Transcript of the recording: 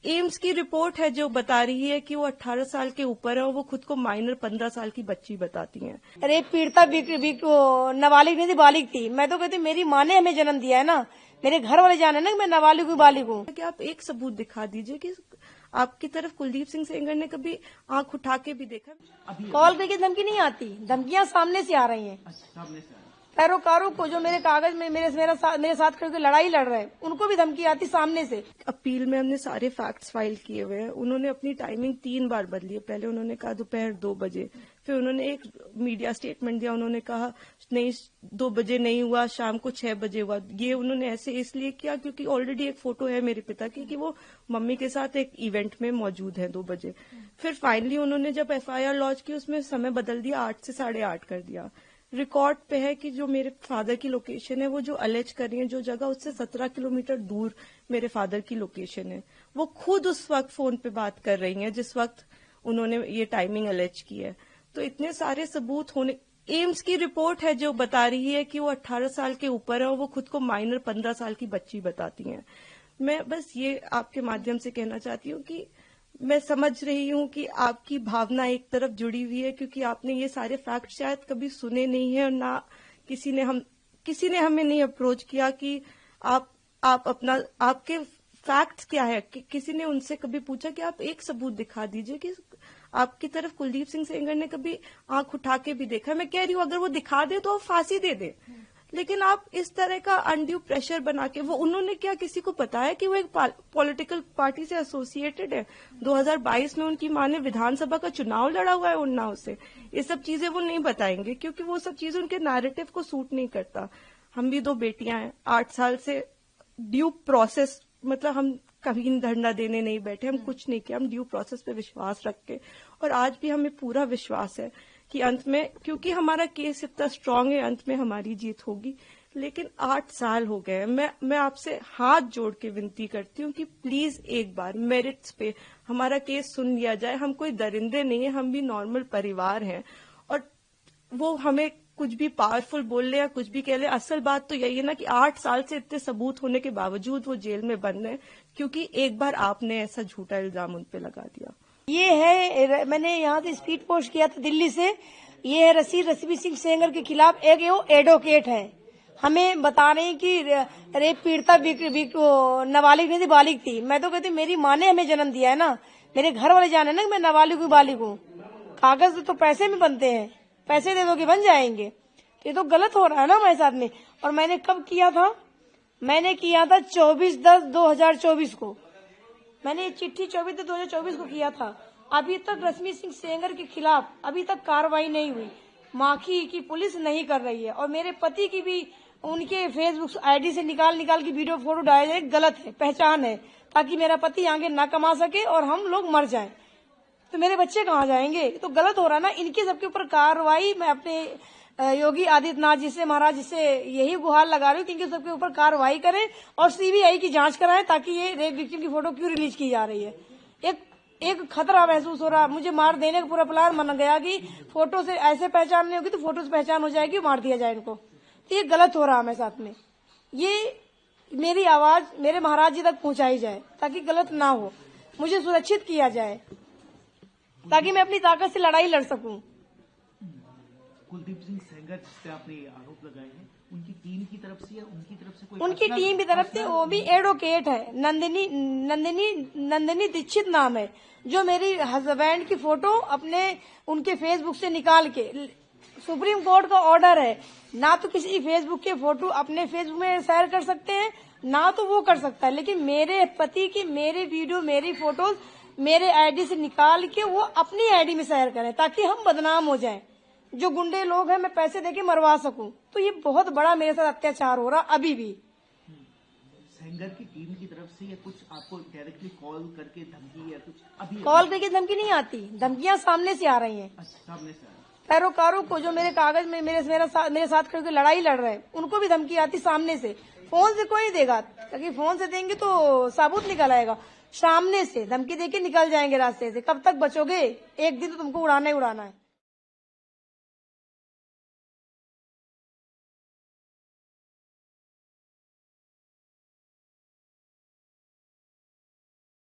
AIIMS की report है जो बता रही है कि वो 18 साल के ऊपर है और वो खुद को माइनर 15 साल की बच्ची बताती हैं। रेप पीड़िता नाबालिग नहीं थी, बालिग थी। मैं तो कहती मेरी माँ ने हमें जन्म दिया है ना, मेरे घर वाले जाने ना कि मैं नाबालिग हूँ, बालिग हूँ। कि आप एक सबूत दिखा दीजिए कि आपकी तरफ कुलदीप सिंह सेंगर ने कभी आंख उठा के भी देखा। कॉल करके धमकी नहीं आती, धमकियां सामने से आ रही हैं। सामने से पैरोकारों को जो मेरे कागज में मेरे साथ खड़े होकर लड़ाई लड़ रहे हैं, उनको भी धमकी आती सामने से। अपील में हमने सारे फैक्ट्स फाइल किए हुए हैं। उन्होंने अपनी टाइमिंग 3 बार बदली है। पहले उन्होंने कहा दोपहर 2 बजे, फिर उन्होंने एक मीडिया स्टेटमेंट दिया, उन्होंने कहा नहीं 2 बजे नहीं हुआ, शाम को 6 बजे हुआ। ये उन्होंने ऐसे इसलिए किया क्योंकि ऑलरेडी एक फोटो है मेरे पिता की कि वो मम्मी के साथ एक इवेंट में मौजूद है 2 बजे। फिर फाइनली उन्होंने जब FIR लॉन्च की उसमें समय बदल दिया, 8 से 8:30 कर दिया। रिकॉर्ड पे है कि जो मेरे फादर की लोकेशन है, वो जो अलेज कर रही है जो जगह, उससे 17 किलोमीटर दूर मेरे फादर की लोकेशन है। वो खुद उस वक्त फोन पे बात कर रही हैं जिस वक्त उन्होंने ये टाइमिंग अलेज की है। तो इतने सारे सबूत होने, एम्स की रिपोर्ट है जो बता रही है कि वो 18 साल के ऊपर है और वो खुद को माइनर 15 साल की बच्ची बताती हैं। मैं बस ये आपके माध्यम से कहना चाहती हूँ कि मैं समझ रही हूँ कि आपकी भावना एक तरफ जुड़ी हुई है क्योंकि आपने ये सारे फैक्ट शायद कभी सुने नहीं है और ना किसी ने हमें नहीं अप्रोच किया कि आप अपना आपके फैक्ट्स क्या है। किसी ने उनसे कभी पूछा कि आप एक सबूत दिखा दीजिए कि आपकी तरफ कुलदीप सिंह सेंगर ने कभी आंख उठा के भी देखा। मैं कह रही हूँ अगर वो दिखा दे तो फांसी दे दे, लेकिन आप इस तरह का अनड्यू प्रेशर बना के, वो उन्होंने क्या किसी को बताया कि वो एक पॉलिटिकल पार्टी से एसोसिएटेड है। 2022 में उनकी मां ने विधानसभा का चुनाव लड़ा हुआ है उन्नाव से। ये सब चीजें वो नहीं बताएंगे क्योंकि वो सब चीजें उनके नैरेटिव को सूट नहीं करता। हम भी 2 बेटियां हैं, 8 साल से ड्यू प्रोसेस, मतलब हम कभी धरना देने नहीं बैठे, हम कुछ नहीं किया, हम ड्यू प्रोसेस पे विश्वास रख के, और आज भी हमें पूरा विश्वास है कि अंत में, क्योंकि हमारा केस इतना स्ट्रांग है, अंत में हमारी जीत होगी। लेकिन 8 साल हो गए। मैं आपसे हाथ जोड़ के विनती करती हूँ कि प्लीज एक बार मेरिट्स पे हमारा केस सुन लिया जाए। हम कोई दरिंदे नहीं है, हम भी नॉर्मल परिवार हैं, और वो हमें कुछ भी पावरफुल बोल ले या कुछ भी कह ले, असल बात तो यही है ना कि 8 साल से इतने सबूत होने के बावजूद वो जेल में बंद है क्योंकि एक बार आपने ऐसा झूठा इल्जाम उन पे लगा दिया। ये है, मैंने यहाँ से स्पीड पोस्ट किया था दिल्ली से। ये है रसीद सिंह सेंगर के खिलाफ एक एडवोकेट है, हमें बता रहे हैं कि रेप पीड़िता नाबालिग नहीं थी, बालिग थी। मैं तो कहती मेरी माँ ने हमें जन्म दिया है ना, मेरे घर वाले जाने ना कि मैं नाबालिग हूँ, बालिग हूँ। कागज तो पैसे में बनते हैं, पैसे दे दो कि बन जाएंगे। ये तो गलत हो रहा है ना हमारे साथ में। और मैंने कब किया था? मैंने किया था 24/10/2024 को। मैंने ये चिट्ठी 24/10/2024 को किया था। अभी तक रश्मि सिंह सेंगर के खिलाफ अभी तक कार्रवाई नहीं हुई। माखी की पुलिस नहीं कर रही है, और मेरे पति की भी उनके फेसबुक आईडी से निकाल के वीडियो फोटो डाले जाए, गलत है, पहचान है, ताकि मेरा पति आगे ना कमा सके और हम लोग मर जाएं। तो मेरे बच्चे कहाँ जाएंगे? तो गलत हो रहा है ना। इनके सबके ऊपर कार्रवाई मैं अपने योगी आदित्यनाथ जी से, महाराज जी से यही गुहार लगा रही हूँ कि इनके सबके ऊपर कार्रवाई करें और CBI की जांच कराएं, ताकि ये रेप विक्टिम की फोटो क्यों रिलीज की जा रही है। एक खतरा महसूस हो रहा, मुझे मार देने का पूरा प्लान बन गया कि फोटो से ऐसे पहचान नहीं होगी तो फोटो से पहचान हो जाएगी, मार दिया जाए इनको। तो ये गलत हो रहा है मेरे साथ में। ये मेरी आवाज मेरे महाराज जी तक पहुंचाई जाए ताकि गलत ना हो, मुझे सुरक्षित किया जाए ताकि मैं अपनी ताकत से लड़ाई लड़ सकूं। कुलदीप सिंह सेंगर जिस पे आपने आरोप लगाए हैं, उनकी टीम की तरफ से या उनकी तरफ से कोई? उनकी टीम की तरफ से, वो भी एडवोकेट है, नंदिनी दीक्षित नाम है, जो मेरी हस्बैंड की फोटो अपने उनके फेसबुक से निकाल के, सुप्रीम कोर्ट का ऑर्डर है ना तो किसी फेसबुक के फोटो अपने फेसबुक में शेयर कर सकते हैं, ना तो वो कर सकता है, लेकिन मेरे पति की मेरे वीडियो मेरी फोटोज मेरे आईडी से निकाल के वो अपनी आईडी में शेयर करें ताकि हम बदनाम हो जाएं। जो गुंडे लोग हैं मैं पैसे देके मरवा सकूं। तो ये बहुत बड़ा मेरे साथ अत्याचार हो रहा अभी भी। सेंगर की टीम की तरफ से या कुछ आपको डायरेक्टली कॉल करके धमकी या कुछ? अभी कॉल करके धमकी नहीं आती, धमकियां सामने से आ रही हैं। सामने से पैरोकारों को जो मेरे कागज में मेरे साथ खड़े होकर लड़ाई लड़ रहे हैं, उनको भी धमकी आती सामने से। फोन से कोई नहीं देगा, क्योंकि फोन से देंगे तो सबूत निकल आएगा। सामने से धमकी देके निकल जाएंगे रास्ते से। कब तक बचोगे? एक दिन तो तुमको उड़ाना ही उड़ाना है।